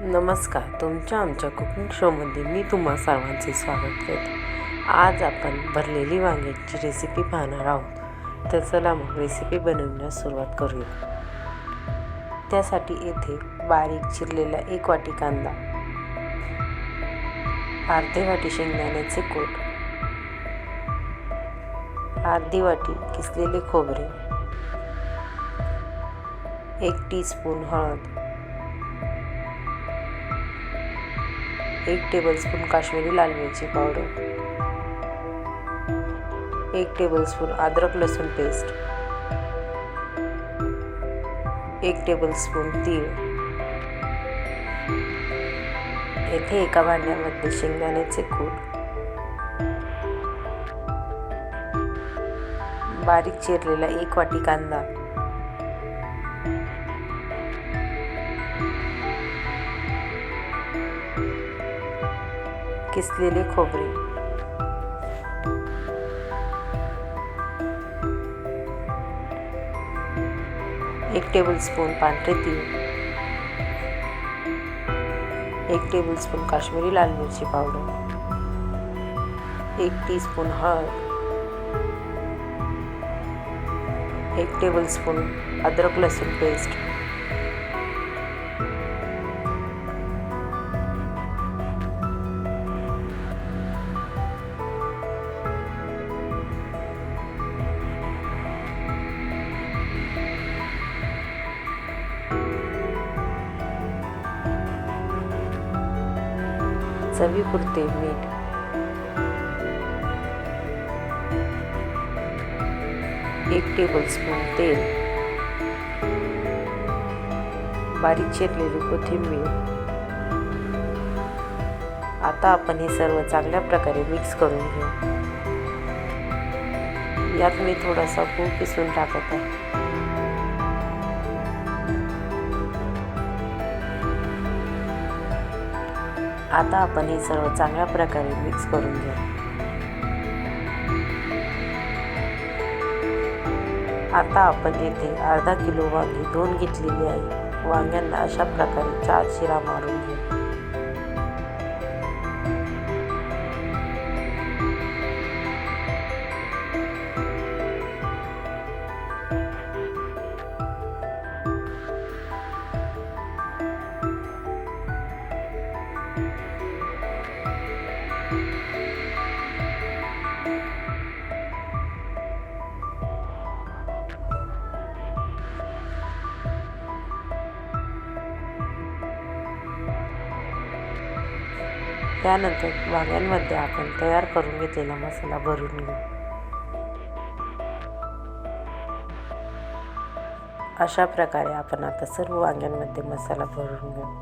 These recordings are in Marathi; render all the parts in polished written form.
नमस्कार. तुमच्या आमच्या कुकिंग शोमध्ये मी तुम्हा सर्वांचे स्वागत करते. आज आपण भरलेली वांग्याची रेसिपी पाहणार आहोत. तर चला मग रेसिपी बनवण्यास सुरुवात करूया. त्यासाठी येथे बारीक चिरलेला 1 वाटी कांदा, अर्धी वाटी शेंगदाण्याचे कूट, अर्धी वाटी किसलेले खोबरे, 1 टीस्पून हळद, 1 टेबलस्पून काश्मीरी लाल मिरची पावडर, 1 टेबलस्पून अद्रक लसूण पेस्ट, 1 टेबलस्पून तीळ. येथे एका भांड्यामध्ये शेंगदाण्याचे कूट, बारीक चिरलेला 1 वाटी कांदा, किसलेले खोबरे, 1 टेबलस्पून पांढरे तीळ, 1 टेबलस्पून काश्मीरी लाल मिरची पावडर, 1 टीस्पून हळद, 1 टेबलस्पून अद्रक लसूण पेस्ट, चवीपुरते मीठ, 1 टेबलस्पून तेल, बारीक चिरलेली कोथिंबीर. आता आपण हे सर्व चांगल्या प्रकारे मिक्स करून घेऊ. यात मी थोडासा गूळ किसून टाकत आहे. आता आपण हे सर्व चांगल्या प्रकारे मिक्स करून घेऊ. आता आपण येथे अर्धा किलो वांगी 2 घेतलेली आहे. वांग्यांना अशा प्रकारे 4 चिरा मारून घेऊ. त्यानंतर वांग्यांमध्ये आपण तयार करून घेतलेला मसाला भरून घेऊ. अशा प्रकारे आपण आता सर्व वांग्यांमध्ये मसाला भरून घेऊ.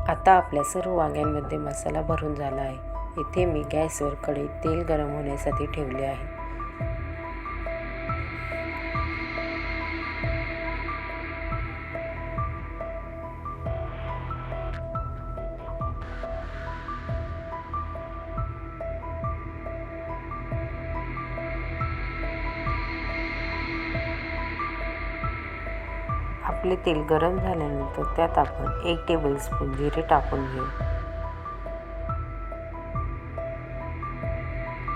आता आपल्या सर्व वांग्यांमध्ये मसाला भरून झाला आहे. इथे मी गॅसवर कढईत तेल गरम होण्यासाठी ठेवले आहे. आपले तेल गरम झाल्यानंतर त्यात आपण 1 टेबलस्पून जिरे टाकून घेऊ.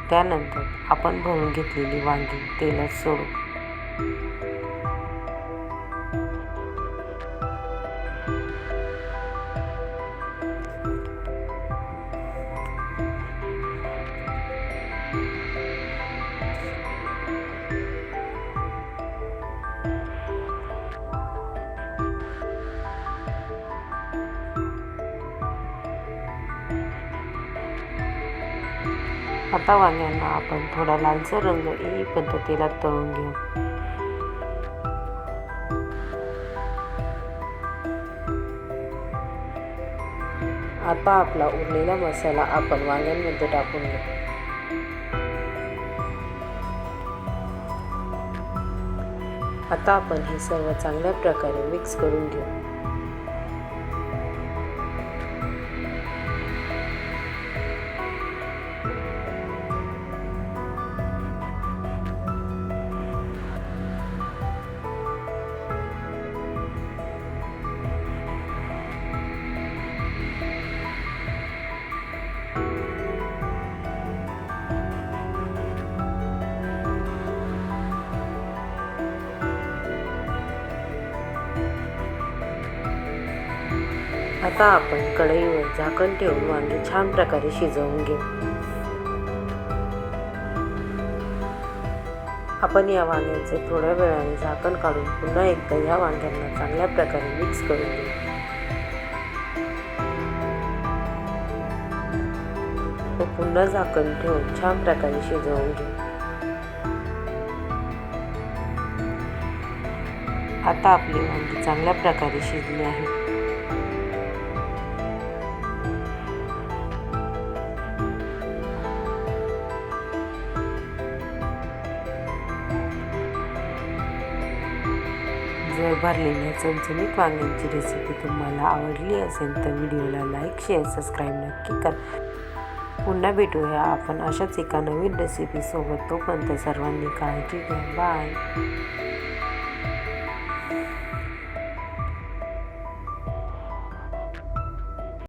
त्यानंतर आपण भरून घेतलेली वांगी तेलात सोडू. आता वांग्यांना आपण थोडा लालसर रंग येईपर्यंत तेलात तळून घेऊ. आता आपला उरलेला मसाला आपण वांग्यांमध्ये टाकून घेऊ. आता आपण हे सर्व चांगल्या प्रकारे मिक्स करून घेऊ. आता आपण कढईवर झाकण ठेवून वांगे छान प्रकारे शिजवून घेऊ. आपण या वांग्यांचे थोड्या वेळाने झाकण काढून पुन्हा एकदा या वांग्यांना चांगल्या प्रकारे मिक्स करून घेऊ. पुन्हा झाकण ठेवून छान प्रकारे शिजवून घेऊ. आता आपली वांगी चांगल्या प्रकारे शिजली आहे. जर भरलेल्या चमचमीत वांग्यांची रेसिपी तुम्हाला आवडली असेल तर व्हिडिओला लाईक, शेअर, सबस्क्राईब नक्की करा. पुन्हा भेटूया आपण अशाच एका नवीन रेसिपीसोबत. तोपर्यंत सर्वांनी काळजी घ्या. बाय.